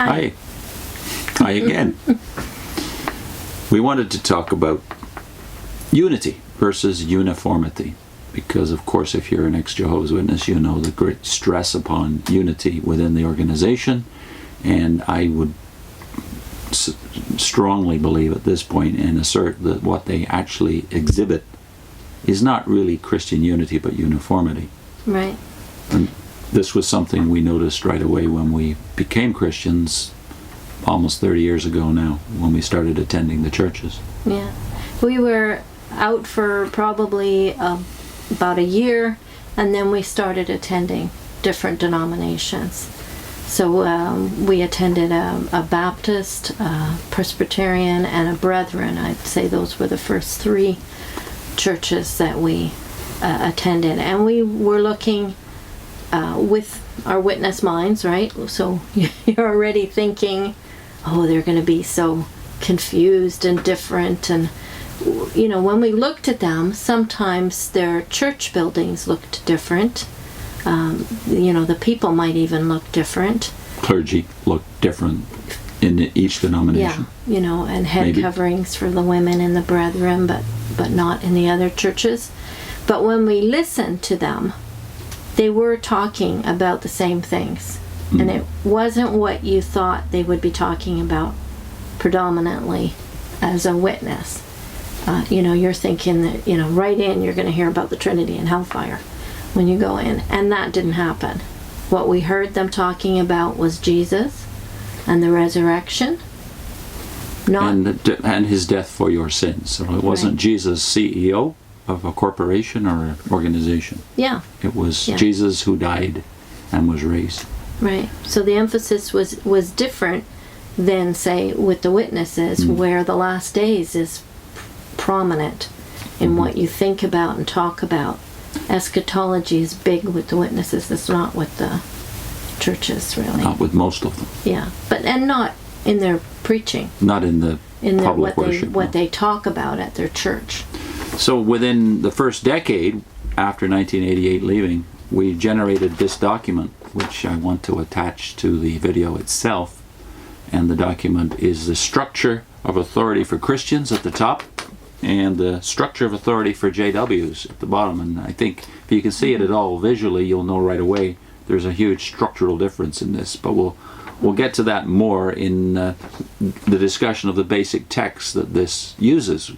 Hi. Hi again. We wanted to talk about unity versus uniformity, because of course if you're an ex-Jehovah's Witness, you know the great stress upon unity within the organization, and I would strongly believe at this point and assert that what they actually exhibit is not really Christian unity but uniformity. Right. And this was something we noticed right away when we became Christians almost 30 years ago now, when we started attending the churches. Yeah. We were out for probably about a year, and then we started attending different denominations. So we attended a Baptist, Presbyterian, and a Brethren. I'd say those were the first three churches that we attended. And we were looking with our witness minds, right? So you're already thinking, oh, they're going to be so confused and different. And, you know, when we looked at them, sometimes their church buildings looked different. You know, the people might even look different. Clergy look different in each denomination. Yeah, you know, and head coverings for the women in the Brethren, but not in the other churches. But when we listened to them, they were talking about the same things. And it wasn't what you thought they would be talking about predominantly as a witness. You know, you're thinking that, you know, right in, you're going to hear about the Trinity and hellfire when you go in. And that didn't happen. What we heard them talking about was Jesus and the resurrection. And his death for your sins. So it wasn't Jesus CEO of a corporation or an organization. Yeah. It was Jesus who died and was raised. Right. So the emphasis was different than, say, with the witnesses, where the last days is prominent in what you think about and talk about. Eschatology is big with the witnesses. It's not with the churches, really. Not with most of them. Yeah. And not in their preaching. Not in the public worship. What they talk about at their church. So within the first decade, after 1988 leaving, we generated this document, which I want to attach to the video itself. And the document is the structure of authority for Christians at the top, and the structure of authority for JWs at the bottom. And I think if you can see it at all visually, you'll know right away there's a huge structural difference in this. But we'll get to that more in the discussion of the basic text that this uses.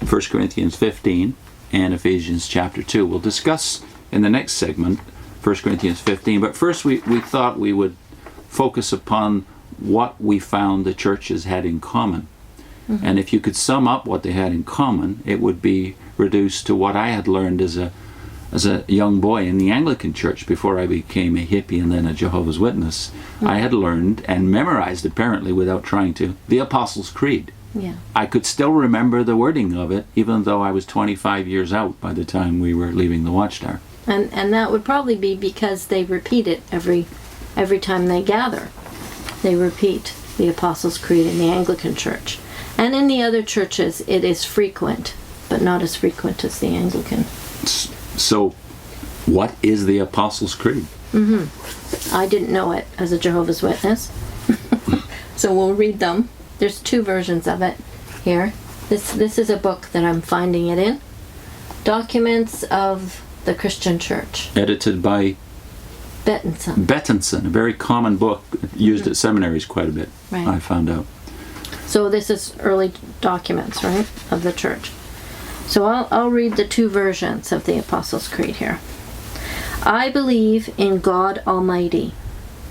1 Corinthians 15 and Ephesians chapter 2. We'll discuss in the next segment 1 Corinthians 15. But first we thought we would focus upon what we found the churches had in common. And if you could sum up what they had in common, it would be reduced to what I had learned as a young boy in the Anglican church before I became a hippie and then a Jehovah's Witness. I had learned and memorized, apparently without trying to, the Apostles' Creed. Yeah. I could still remember the wording of it, even though I was 25 years out by the time we were leaving the Watchtower. And that would probably be because they repeat it every time they gather. They repeat the Apostles' Creed in the Anglican Church. And in the other churches, it is frequent, but not as frequent as the Anglican. So, what is the Apostles' Creed? I didn't know it as a Jehovah's Witness. So we'll read them. There's two versions of it here. This is a book that I'm finding it in. Documents of the Christian Church. Edited by Bettinson, a very common book used at seminaries quite a bit, right. I found out. So this is early documents, right, of the church. So I'll read the two versions of the Apostles' Creed here. I believe in God Almighty,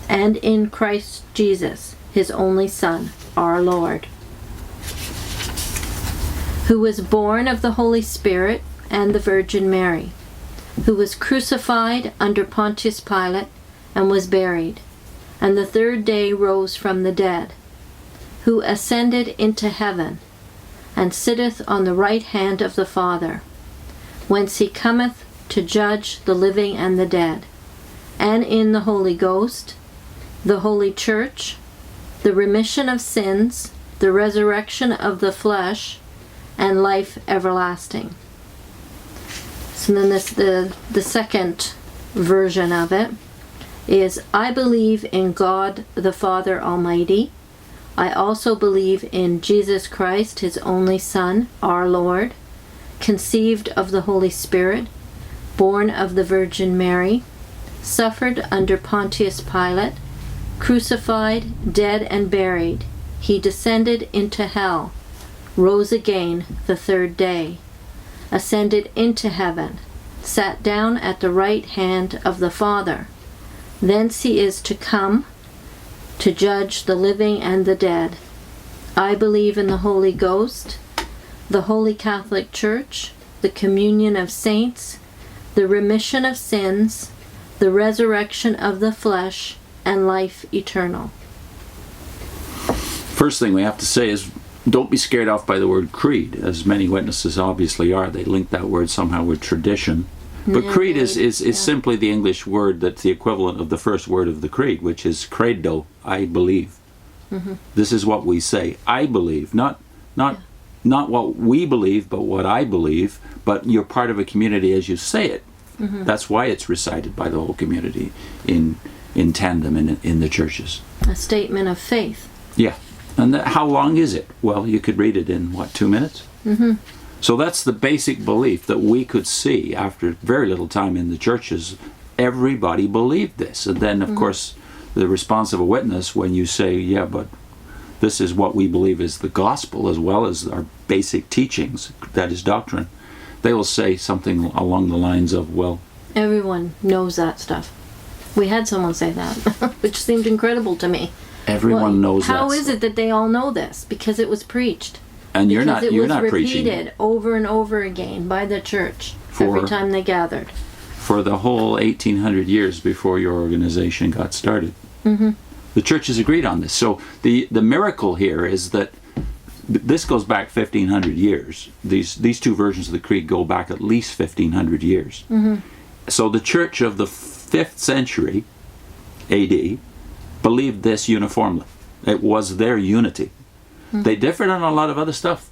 and in Christ Jesus, His only Son, our Lord, who was born of the Holy Spirit and the Virgin Mary, who was crucified under Pontius Pilate and was buried, and the third day rose from the dead, who ascended into heaven, and sitteth on the right hand of the Father, whence he cometh to judge the living and the dead, and in the Holy Ghost, the Holy Church, the remission of sins, the resurrection of the flesh, and life everlasting. So then this the second version of it. is, I believe in God the Father Almighty. I also believe in Jesus Christ, his only Son, our Lord, conceived of the Holy Spirit, born of the Virgin Mary, suffered under Pontius Pilate, crucified, dead, and buried. He descended into hell, rose again the third day, ascended into heaven, sat down at the right hand of the Father. Thence he is to come to judge the living and the dead. I believe in the Holy Ghost, the Holy Catholic Church, the communion of saints, the remission of sins, the resurrection of the flesh, and life eternal. First thing we have to say is, don't be scared off by the word creed, as many witnesses obviously are. They link that word somehow with tradition. But creed is simply the English word that's the equivalent of the first word of the creed, which is credo, I believe. This is what we say, I believe, not what we believe, but what I believe, but you're part of a community as you say it. That's why it's recited by the whole community in tandem in the churches. A statement of faith. Yeah. And how long is it? Well, you could read it in, 2 minutes? So that's the basic belief that we could see after very little time in the churches. Everybody believed this. And then, of course, the response of a witness when you say, yeah, but this is what we believe is the gospel as well as our basic teachings, that is doctrine, they will say something along the lines of, well... Everyone knows that stuff. We had someone say that, which seemed incredible to me. Everyone knows that. How is it that they all know this? Because it was preached. And you're not preaching. Because it was repeated over and over again by the church every time they gathered. For the whole 1800 years before your organization got started. The churches agreed on this. So the miracle here is that this goes back 1,500 years. These two versions of the creed go back at least 1,500 years. So the church of the 5th century AD believed this uniformly. It was their unity. They differed on a lot of other stuff.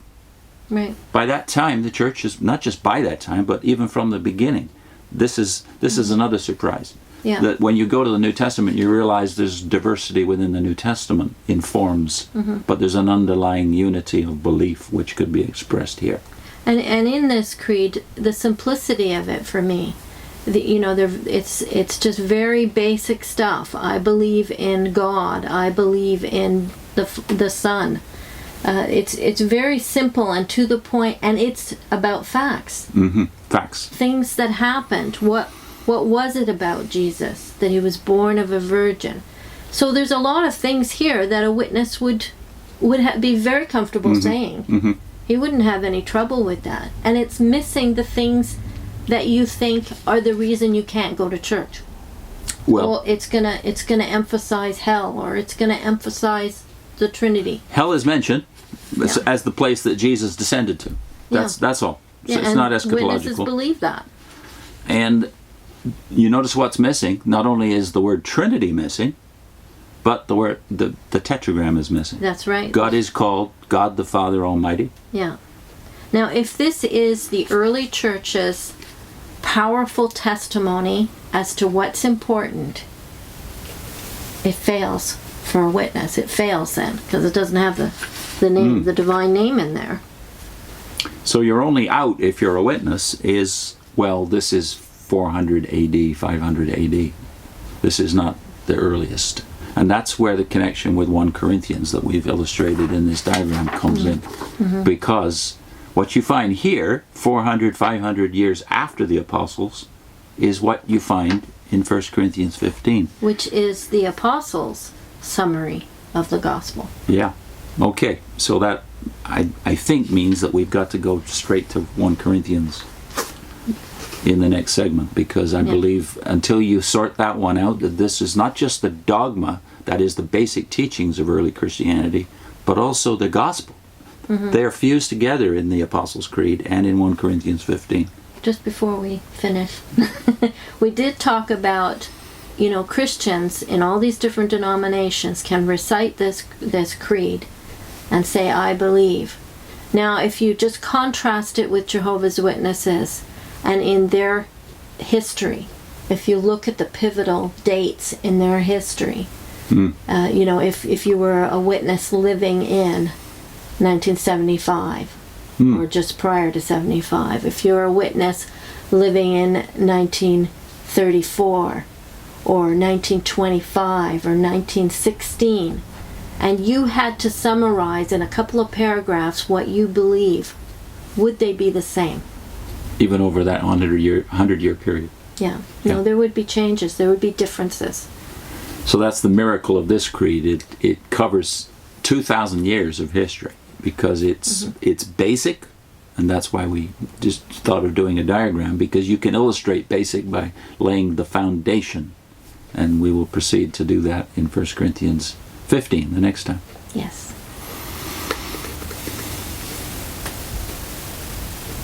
Right. By that time, the church is, not just by that time, but even from the beginning, this is another surprise. Yeah. That when you go to the New Testament, you realize there's diversity within the New Testament in forms, but there's an underlying unity of belief which could be expressed here. And in this creed, the simplicity of it for me, it's just very basic stuff. I believe in God. I believe in the Son. It's very simple and to the point, and it's about facts. Facts. Things that happened. What was it about Jesus that he was born of a virgin? So there's a lot of things here that a witness would be very comfortable saying. He wouldn't have any trouble with that. And it's missing the things that you think are the reason you can't go to church. Well, it's gonna emphasize hell, or it's gonna emphasize the Trinity. Hell is mentioned as the place that Jesus descended to. That's all. So it's not eschatological. Witnesses believe that. And you notice what's missing. Not only is the word Trinity missing, but the tetragram is missing. That's right. God is called God the Father Almighty. Yeah. Now, if this is the early church's powerful testimony as to what's important, it fails for a witness. It fails then, because it doesn't have the name, the divine name in there. So you're only out if you're a witness is, well, this is 400 AD, 500 AD. This is not the earliest. And that's where the connection with 1 Corinthians that we've illustrated in this diagram comes in. Because what you find here, 400, 500 years after the apostles, is what you find in 1 Corinthians 15. Which is the apostles' summary of the gospel. Yeah. Okay. So that, I think, means that we've got to go straight to 1 Corinthians in the next segment, because I believe until you sort that one out, that this is not just the dogma, that is the basic teachings of early Christianity, but also the gospel. They are fused together in the Apostles' Creed and in 1 Corinthians 15. Just before we finish, we did talk about, Christians in all these different denominations can recite this creed and say, I believe. Now, if you just contrast it with Jehovah's Witnesses and in their history, if you look at the pivotal dates in their history, if you were a witness living in 1975 or just prior to 75, if you're a witness living in 1934 or 1925 or 1916, and you had to summarize in a couple of paragraphs what you believe, would they be the same? Even over that 100-year period. Yeah. No, there would be changes. There would be differences. So that's the miracle of this creed. It covers 2,000 years of history because it's basic, and that's why we just thought of doing a diagram, because you can illustrate basic by laying the foundation, and we will proceed to do that in 1 Corinthians 15 the next time. Yes.